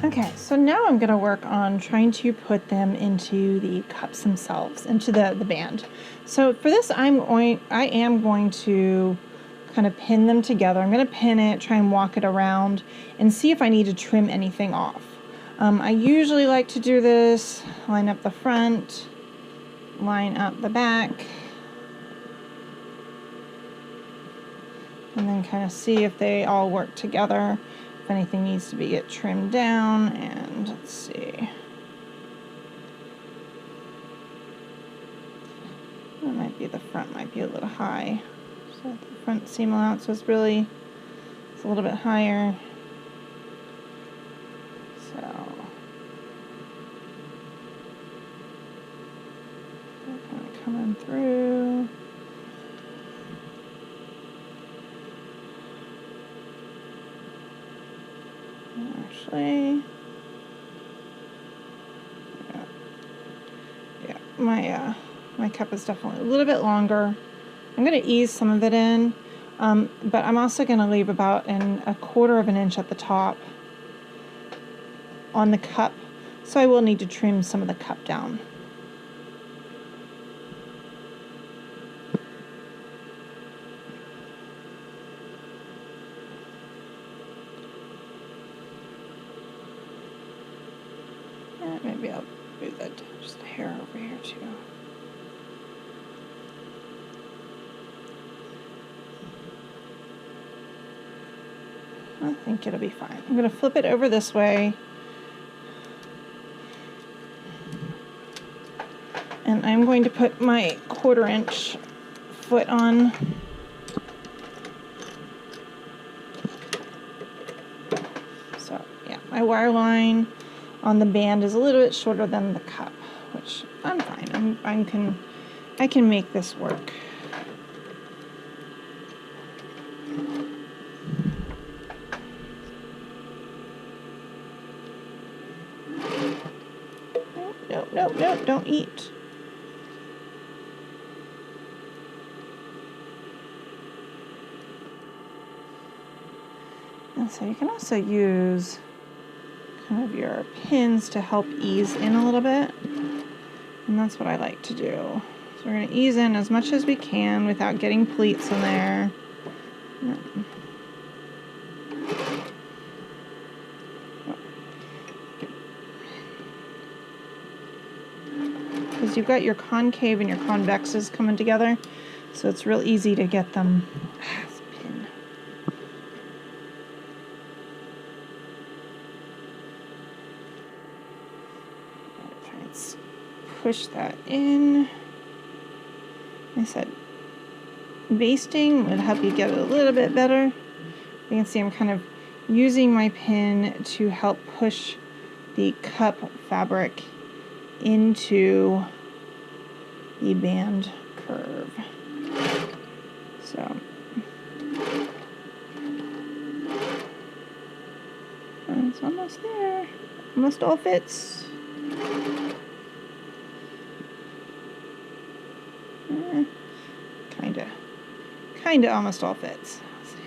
Okay, so now I'm going to work on trying to put them into the cups themselves, into the band. So for this, I am going to kind of pin them together. I'm going to pin it, try and walk it around, and see if I need to trim anything off. I usually like to do this, line up the front, line up the back, and then kind of see if they all work together. If anything needs to get trimmed down, and let's see. That might be the front, might be a little high. So the front seam allowance was really, it's a little bit higher. So kind of coming through. Actually, yeah, my cup is definitely a little bit longer. I'm going to ease some of it in, but I'm also going to leave about a quarter of an inch at the top on the cup, so I will need to trim some of the cup down. Maybe I'll move that down just a hair over here too. I think it'll be fine. I'm going to flip it over this way. And I'm going to put my 1/4 inch foot on. So yeah, my wire line on the band is a little bit shorter than the cup, which I'm fine. I can make this work. No, don't eat. And so you can also use kind of your pins to help ease in a little bit, and that's what I like to do. So we're going to ease in as much as we can without getting pleats in there. Because you've got your concave and your convexes coming together, so it's real easy to get them. Pin. Try and push that in. I said basting would help you get it a little bit better. You can see I'm kind of using my pin to help push the cup fabric into the band curve. So it's almost there. Almost all fits. Kinda almost all fits. Let's see.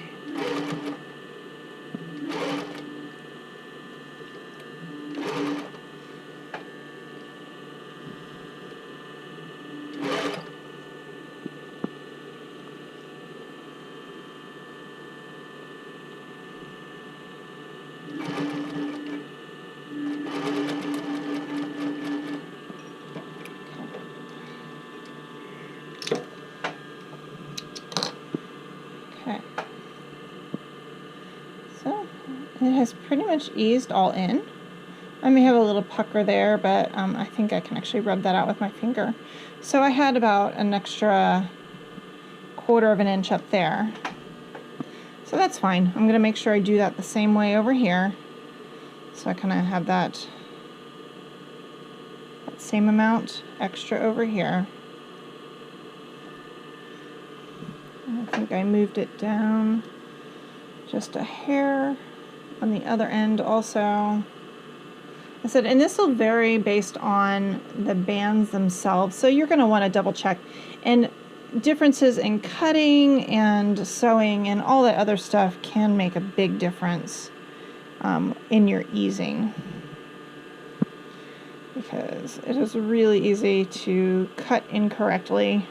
Okay, so it has pretty much eased all in. I may have a little pucker there, but I think I can actually rub that out with my finger. So I had about an extra 1/4 of an inch up there. So that's fine. I'm going to make sure I do that the same way over here. So I kind of have that same amount extra over here. I think I moved it down just a hair on the other end also. I said, and this will vary based on the bands themselves, so you're going to want to double check. And differences in cutting and sewing and all that other stuff can make a big difference in your easing, because it is really easy to cut incorrectly.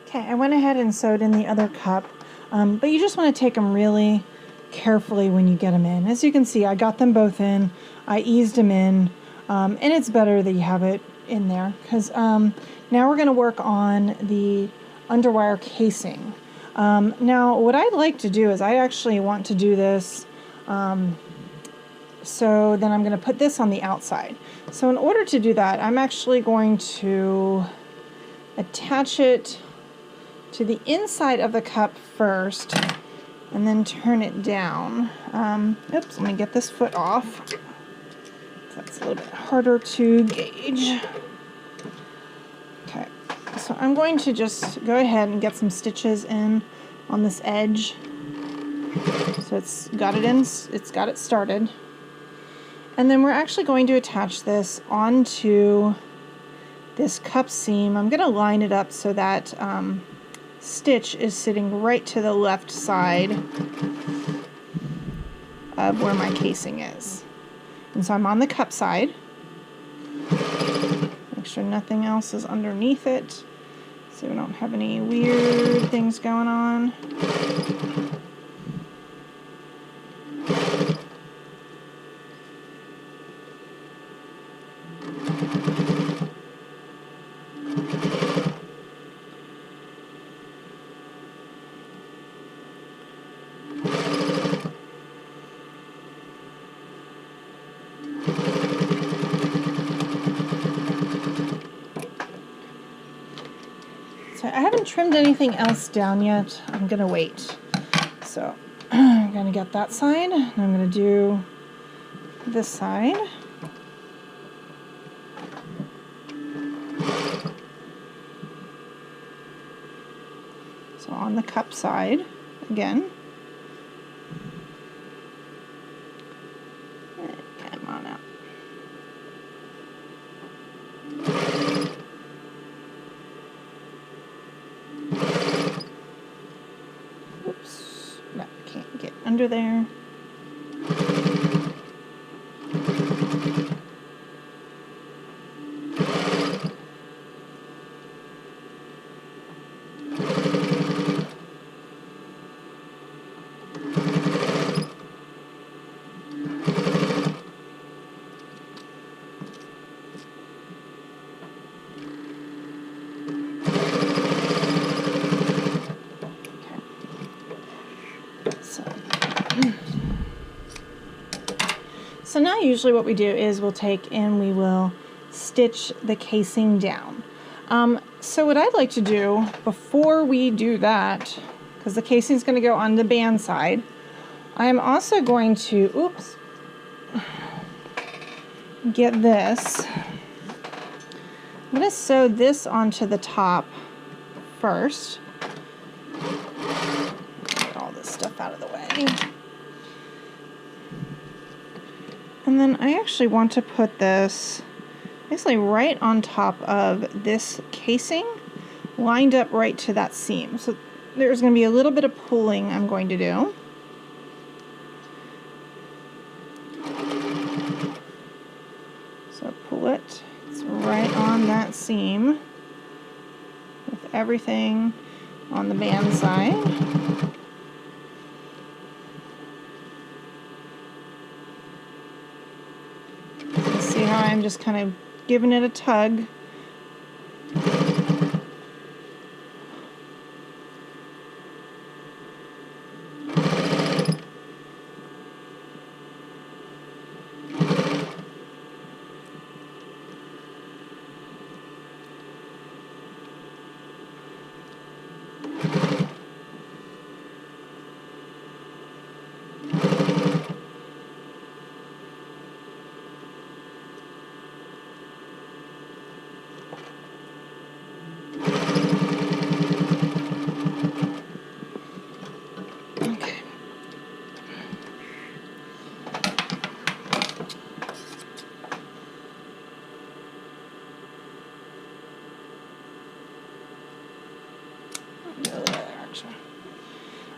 Okay, I went ahead and sewed in the other cup, but you just want to take them really carefully when you get them in. As you can see, I got them both in, I eased them in, and it's better that you have it in there, because now we're going to work on the underwire casing. Now what I'd like to do is I actually want to do this, so then I'm going to put this on the outside. So in order to do that, I'm actually going to attach it to the inside of the cup first and then turn it down. Oops, let me get this foot off. That's a little bit harder to gauge. Okay, so I'm going to just go ahead and get some stitches in on this edge. So it's got it in, it's got it started. And then we're actually going to attach this onto this cup seam. I'm going to line it up so that stitch is sitting right to the left side of where my casing is. And so I'm on the cup side. Make sure nothing else is underneath it so we don't have any weird things going on. So I haven't trimmed anything else down yet. I'm gonna wait. So I'm gonna get that side, and I'm gonna do this side. So on the cup side again. Come on out. Oops, no, can't get under there. So now usually what we do is we'll take and we will stitch the casing down. So what I'd like to do before we do that, because the casing is going to go on the band side, I am also going to, oops, get this. I'm going to sew this onto the top first. Get all this stuff out of the way. And then I actually want to put this basically right on top of this casing, lined up right to that seam. So there's going to be a little bit of pulling I'm going to do. So pull it, it's right on that seam with everything on the band side. See how I'm just kind of giving it a tug.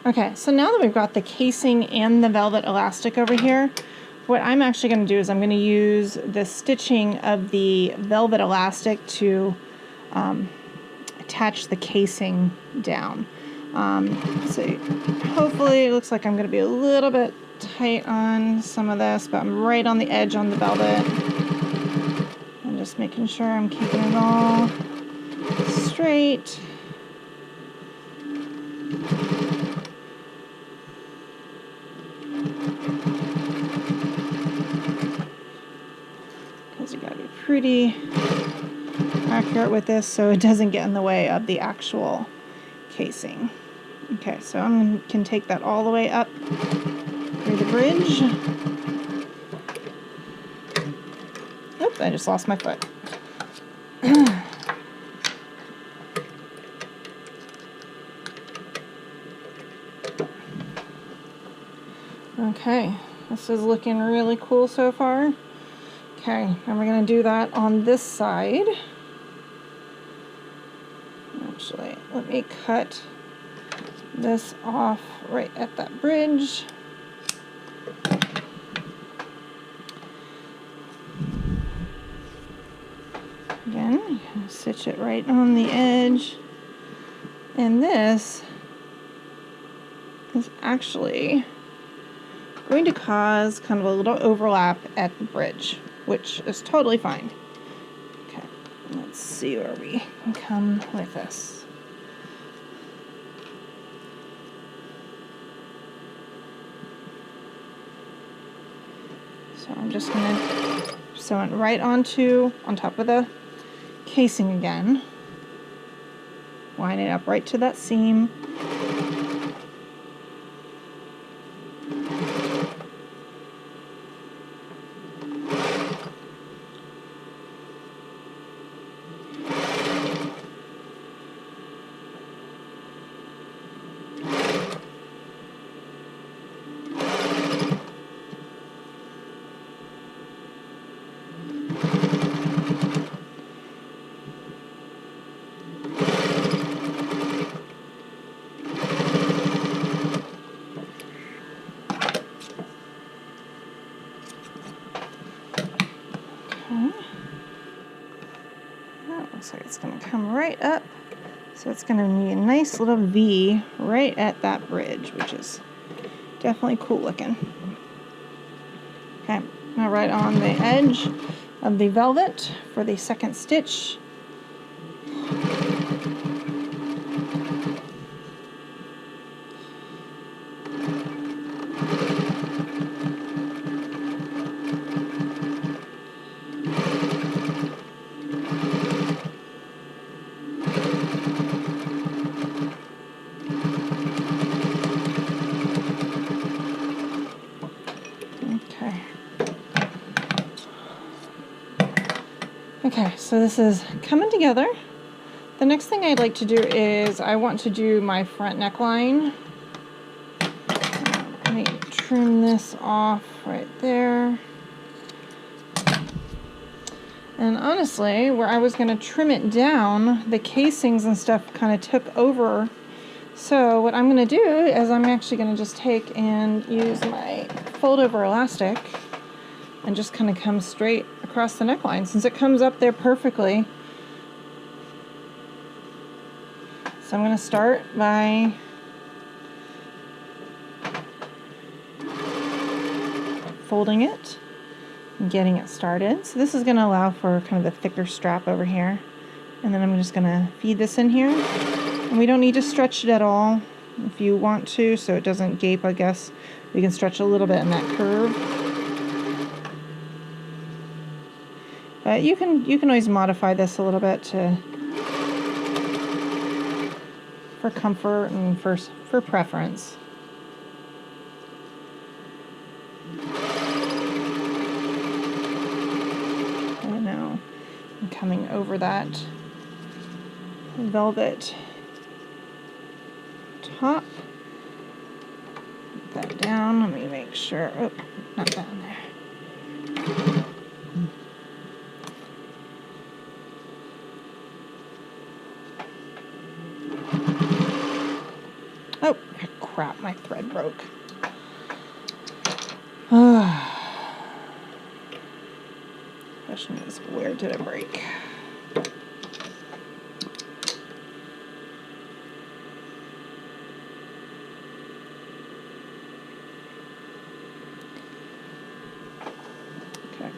Okay, so now that we've got the casing and the velvet elastic over here, what I'm actually going to do is I'm going to use the stitching of the velvet elastic to attach the casing down. So hopefully it looks like I'm going to be a little bit tight on some of this, but I'm right on the edge on the velvet. I'm just making sure I'm keeping it all straight. Because you got to be pretty accurate with this so it doesn't get in the way of the actual casing. Okay, so I can take that all the way up through the bridge. Oops, I just lost my foot. Okay, this is looking really cool so far. Okay, and we're going to do that on this side. Actually, let me cut this off right at that bridge. Again, stitch it right on the edge. And this is actually going to cause kind of a little overlap at the bridge, which is totally fine. Okay, let's see where we can come with this. So I'm just going to sew it right on top of the casing again. Line it up right to that seam. Looks like it's going to come right up. So it's going to be a nice little V right at that bridge, which is definitely cool looking. Okay, now right on the edge of the velvet for the second stitch. Okay, so this is coming together. The next thing I'd like to do is I want to do my front neckline. Let me trim this off right there. And honestly, where I was going to trim it down, the casings and stuff kind of took over. So what I'm going to do is I'm actually going to just take and use my fold over elastic and just kind of come straight across the neckline since it comes up there perfectly. So I'm going to start by folding it and getting it started. So this is going to allow for kind of a thicker strap over here. And then I'm just going to feed this in here. And we don't need to stretch it at all if you want to, so it doesn't gape, I guess. We can stretch a little bit in that curve. But you can always modify this a little bit for comfort and for preference. And now I'm coming over that velvet top. Put that down. Let me make sure. Oh, not down there. crap, my thread broke. Question is, where did it break? Okay,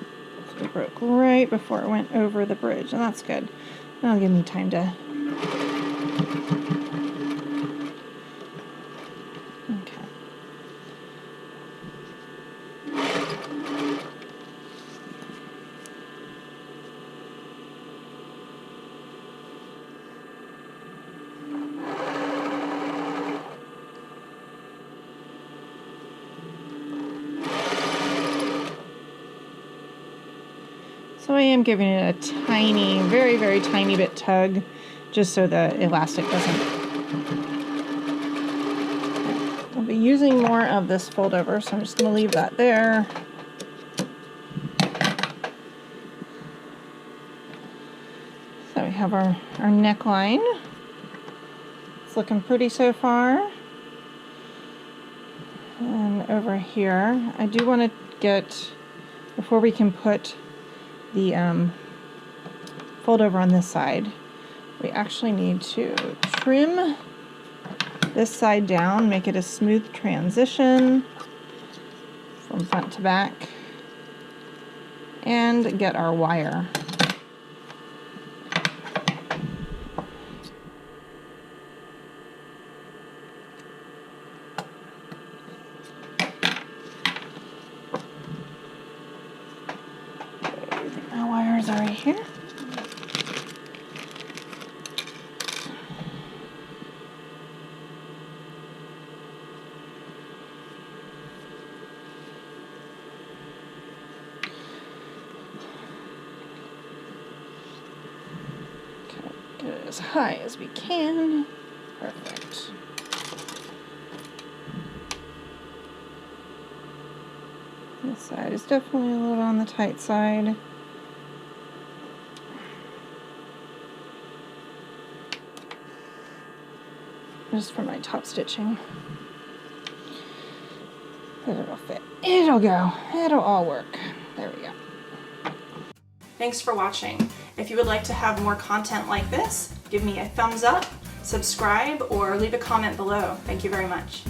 so it broke right before it went over the bridge, and that's good. That'll give me time to... Okay. So I am giving it a tiny, very, very tiny bit tug, just so the elastic doesn't... I'll be using more of this fold over, so I'm just going to leave that there. So we have our neckline. It's looking pretty so far. And over here, I do want to get, before we can put the fold over on this side, we actually need to trim this side down, make it a smooth transition from front to back, and get our wire. Our wires are right here. Get it as high as we can. Perfect. This side is definitely a little on the tight side. Just for my top stitching. But it'll fit. It'll go. It'll all work. There we go. Thanks for watching. If you would like to have more content like this, give me a thumbs up, subscribe, or leave a comment below. Thank you very much.